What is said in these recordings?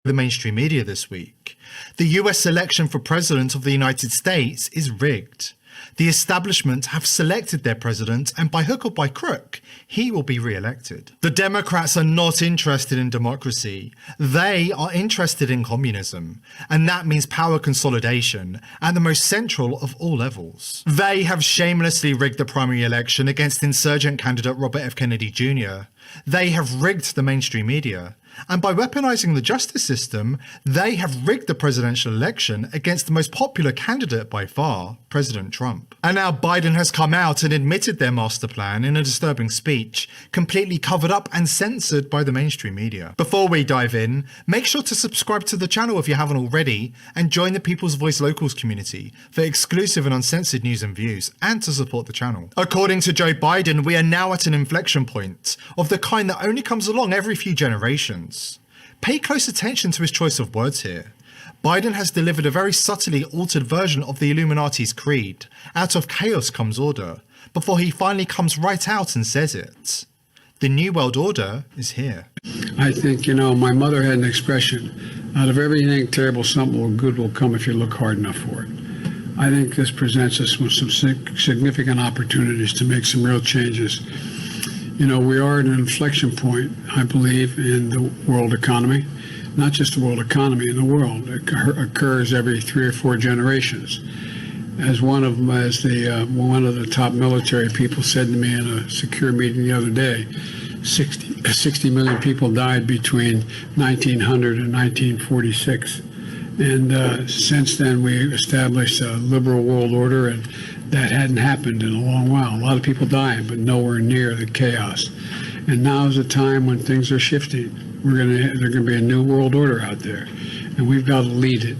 the mainstream media this week. The US election for president of the United States is rigged. The establishment have selected their president, and by hook or by crook, he will be re-elected. The Democrats are not interested in democracy. They are interested in communism, and that means power consolidation at the most central of all levels. They have shamelessly rigged the primary election against insurgent candidate Robert F. Kennedy Jr. They have rigged the mainstream media. And by weaponizing the justice system, they have rigged the presidential election against the most popular candidate by far, President Trump. And now Biden has come out and admitted their master plan in a disturbing speech, completely covered up and censored by the mainstream media. Before we dive in, make sure to subscribe to the channel if you haven't already, and join the People's Voice Locals community for exclusive and uncensored news and views, and to support the channel. According to Joe Biden, we are now at an inflection point of the kind that only comes along every few generations. Pay close attention to his choice of words here. Biden has delivered a very subtly altered version of the Illuminati's creed, out of chaos comes order, before he finally comes right out and says it. The New World Order is here. I think, my mother had an expression, out of everything terrible, something good will come if you look hard enough for it. I think this presents us with some significant opportunities to make some real changes. We are at an inflection point, I believe, in the world economy. Not just the world economy, in the world. It occurs every 3 or 4 generations. As one of the top military people said to me in a secure meeting the other day, 60 million people died between 1900 and 1946. And since then, we established a liberal world order, and that hadn't happened in a long while. A lot of people dying, but nowhere near the chaos. And now is a time when things are shifting. There's going to be a new world order out there, and we've got to lead it.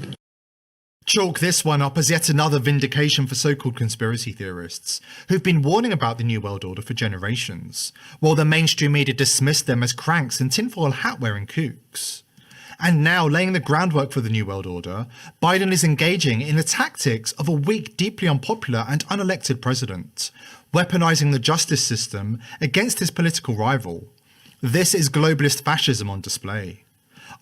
Chalk this one up as yet another vindication for so-called conspiracy theorists, who've been warning about the New World Order for generations, while the mainstream media dismissed them as cranks and tinfoil hat-wearing kooks. And now, laying the groundwork for the New World Order, Biden is engaging in the tactics of a weak, deeply unpopular and unelected president, weaponizing the justice system against his political rival. This is globalist fascism on display.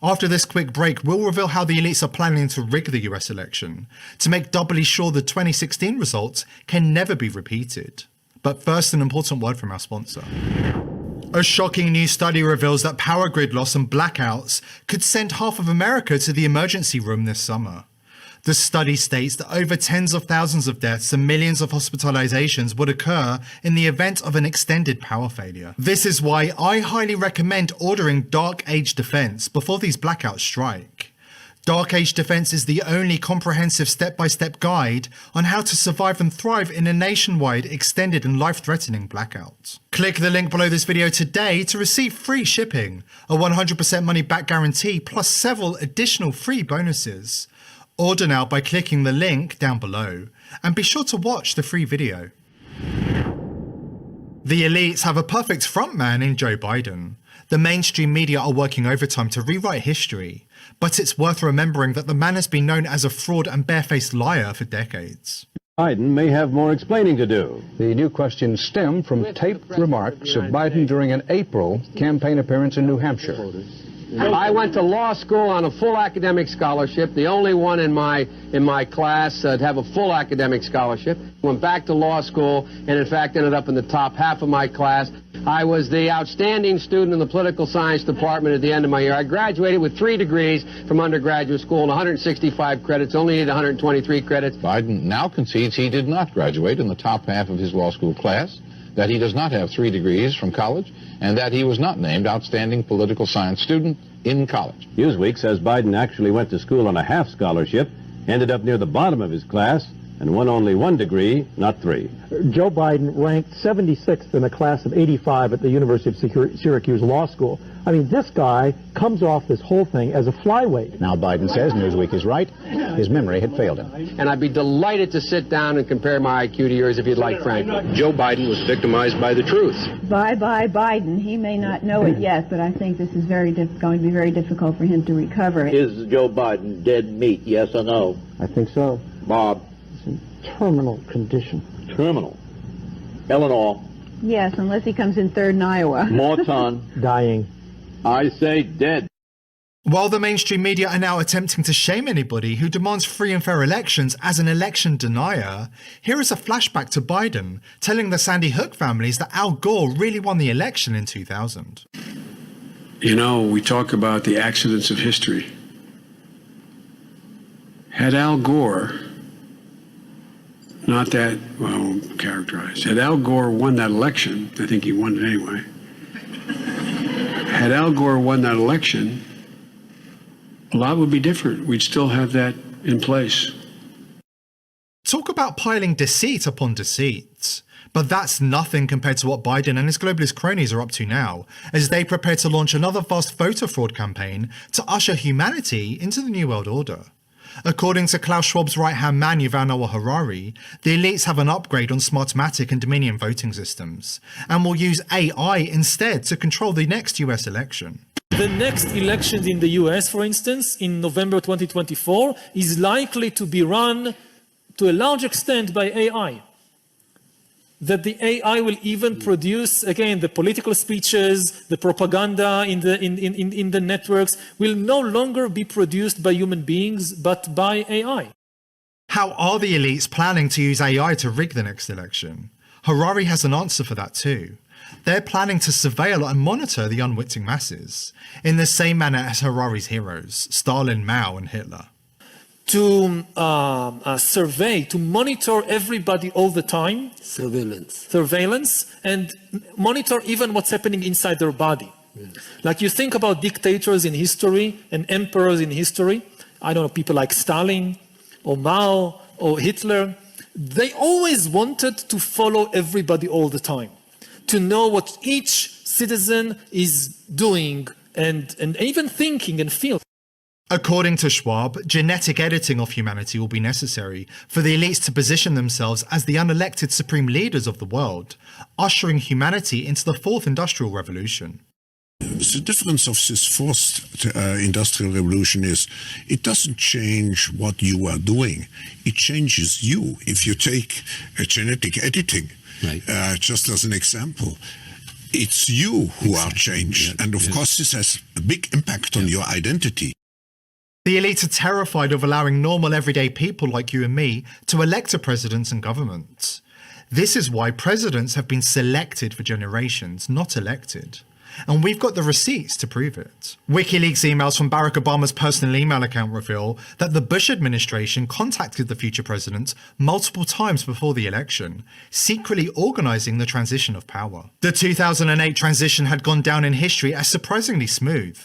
After this quick break, we'll reveal how the elites are planning to rig the US election, to make doubly sure the 2016 results can never be repeated. But first, an important word from our sponsor. A shocking new study reveals that power grid loss and blackouts could send half of America to the emergency room this summer. The study states that over tens of thousands of deaths and millions of hospitalizations would occur in the event of an extended power failure. This is why I highly recommend ordering Dark Age Defense before these blackouts strike. Dark Age Defense is the only comprehensive step-by-step guide on how to survive and thrive in a nationwide, extended and life-threatening blackout. Click the link below this video today to receive free shipping, a 100% money-back guarantee, plus several additional free bonuses. Order now by clicking the link down below, and be sure to watch the free video. The elites have a perfect frontman in Joe Biden. The mainstream media are working overtime to rewrite history, but it's worth remembering that the man has been known as a fraud and barefaced liar for decades. Biden may have more explaining to do. The new questions stem from taped remarks of Biden during an April campaign appearance in New Hampshire. I went to law school on a full academic scholarship, the only one in my class to have a full academic scholarship. Went back to law school and in fact ended up in the top half of my class. I was the outstanding student in the political science department at the end of my year. I graduated with 3 degrees from undergraduate school and 165 credits, only needed 123 credits. Biden now concedes he did not graduate in the top half of his law school class, that he does not have 3 degrees from college, and that he was not named outstanding political science student in college. Newsweek says Biden actually went to school on a half scholarship, ended up near the bottom of his class, and won only 1 degree, not 3. Joe Biden ranked 76th in a class of 85 at the University of Syracuse Law School. I mean, this guy comes off this whole thing as a flyweight. Now Biden says Newsweek is right. His memory had failed him. And I'd be delighted to sit down and compare my IQ to yours if you'd like, Frank. Joe Biden was victimized by the truth. Bye-bye Biden. He may not know it yet, but I think this is going to be very difficult for him to recover. Is Joe Biden dead meat, yes or no? I think so. Bob? He's in terminal condition. Terminal. Eleanor? Yes, unless he comes in third in Iowa. Morton? Dying. I say dead. While the mainstream media are now attempting to shame anybody who demands free and fair elections as an election denier, here is a flashback to Biden telling the Sandy Hook families that Al Gore really won the election in 2000. You know, we talk about the accidents of history. Had Al Gore, not that, well, characterized, had Al Gore won that election, I think he won it anyway. Had Al Gore won that election, a lot would be different. We'd still have that in place. Talk about piling deceit upon deceit. But that's nothing compared to what Biden and his globalist cronies are up to now, as they prepare to launch another vast voter fraud campaign to usher humanity into the New World Order. According to Klaus Schwab's right-hand man Yuval Noah Harari, the elites have an upgrade on Smartmatic and Dominion voting systems, and will use AI instead to control the next US election. The next elections in the US, for instance, in November 2024, is likely to be run to a large extent by AI. That the AI will even produce, again, the political speeches, the propaganda in the networks will no longer be produced by human beings, but by AI. How are the elites planning to use AI to rig the next election? Harari has an answer for that too. They're planning to surveil and monitor the unwitting masses, in the same manner as Harari's heroes, Stalin, Mao and Hitler. To survey, to monitor everybody all the time. Surveillance, and monitor even what's happening inside their body. Yes. Like you think about dictators in history and emperors in history, I don't know, people like Stalin or Mao or Hitler, they always wanted to follow everybody all the time, to know what each citizen is doing and even thinking and feeling. According to Schwab, genetic editing of humanity will be necessary for the elites to position themselves as the unelected supreme leaders of the world, ushering humanity into the fourth industrial revolution. The difference of this fourth industrial revolution is it doesn't change what you are doing. It changes you. If you take genetic editing, right. Just as an example, it's you who are changed. Yeah, and of course, this has a big impact on your identity. The elites are terrified of allowing normal everyday people like you and me to elect a president and government. This is why presidents have been selected for generations, not elected. And we've got the receipts to prove it. WikiLeaks emails from Barack Obama's personal email account reveal that the Bush administration contacted the future president multiple times before the election, secretly organising the transition of power. The 2008 transition had gone down in history as surprisingly smooth.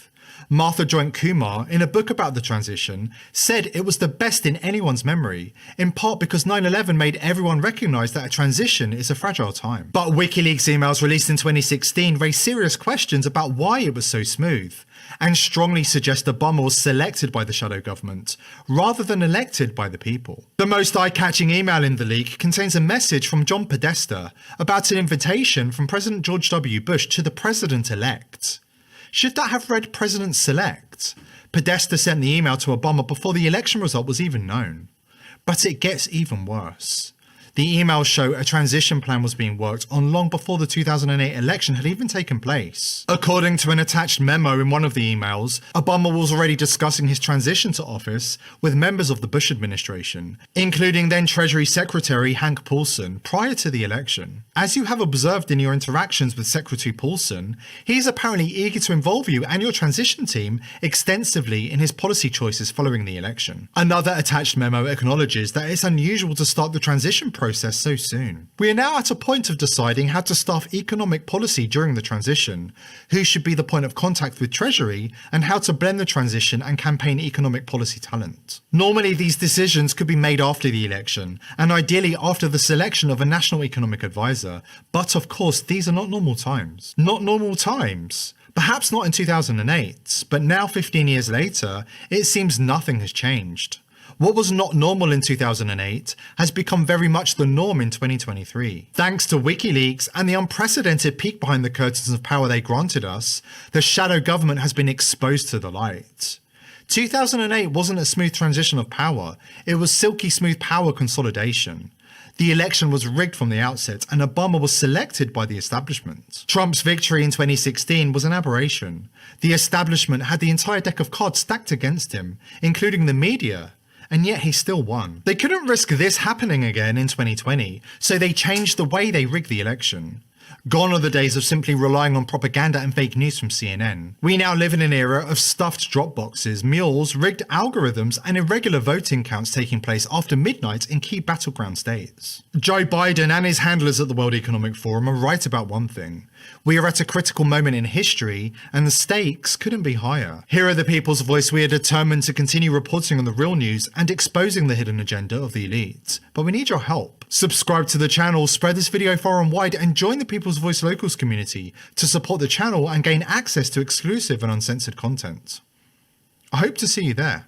Martha Joint Kumar, in a book about the transition, said it was the best in anyone's memory, in part because 9/11 made everyone recognise that a transition is a fragile time. But WikiLeaks emails released in 2016 raised serious questions about why it was so smooth, and strongly suggest Obama was selected by the shadow government, rather than elected by the people. The most eye-catching email in the leak contains a message from John Podesta about an invitation from President George W. Bush to the president-elect. Should that have read President-select? Podesta sent the email to Obama before the election result was even known. But it gets even worse. The emails show a transition plan was being worked on long before the 2008 election had even taken place. According to an attached memo in one of the emails, Obama was already discussing his transition to office with members of the Bush administration, including then Treasury Secretary Hank Paulson, prior to the election. As you have observed in your interactions with Secretary Paulson, he is apparently eager to involve you and your transition team extensively in his policy choices following the election. Another attached memo acknowledges that it's unusual to start the transition process so soon. We are now at a point of deciding how to staff economic policy during the transition, who should be the point of contact with Treasury, and how to blend the transition and campaign economic policy talent. Normally these decisions could be made after the election, and ideally after the selection of a national economic advisor, but of course these are not normal times. Not normal times. Perhaps not in 2008, but now 15 years later, it seems nothing has changed. What was not normal in 2008 has become very much the norm in 2023. Thanks to WikiLeaks and the unprecedented peek behind the curtains of power they granted us, the shadow government has been exposed to the light. 2008 wasn't a smooth transition of power, it was silky smooth power consolidation. The election was rigged from the outset, and Obama was selected by the establishment. Trump's victory in 2016 was an aberration. The establishment had the entire deck of cards stacked against him, including the media, and yet he still won. They couldn't risk this happening again in 2020, so they changed the way they rigged the election. Gone are the days of simply relying on propaganda and fake news from CNN. We now live in an era of stuffed drop boxes, mules, rigged algorithms, and irregular voting counts taking place after midnight in key battleground states. Joe Biden and his handlers at the World Economic Forum are right about one thing. We are at a critical moment in history, and the stakes couldn't be higher. Here at the People's Voice, we are determined to continue reporting on the real news and exposing the hidden agenda of the elite. But we need your help. Subscribe to the channel, spread this video far and wide, and join the People's Voice Locals community to support the channel and gain access to exclusive and uncensored content. I hope to see you there.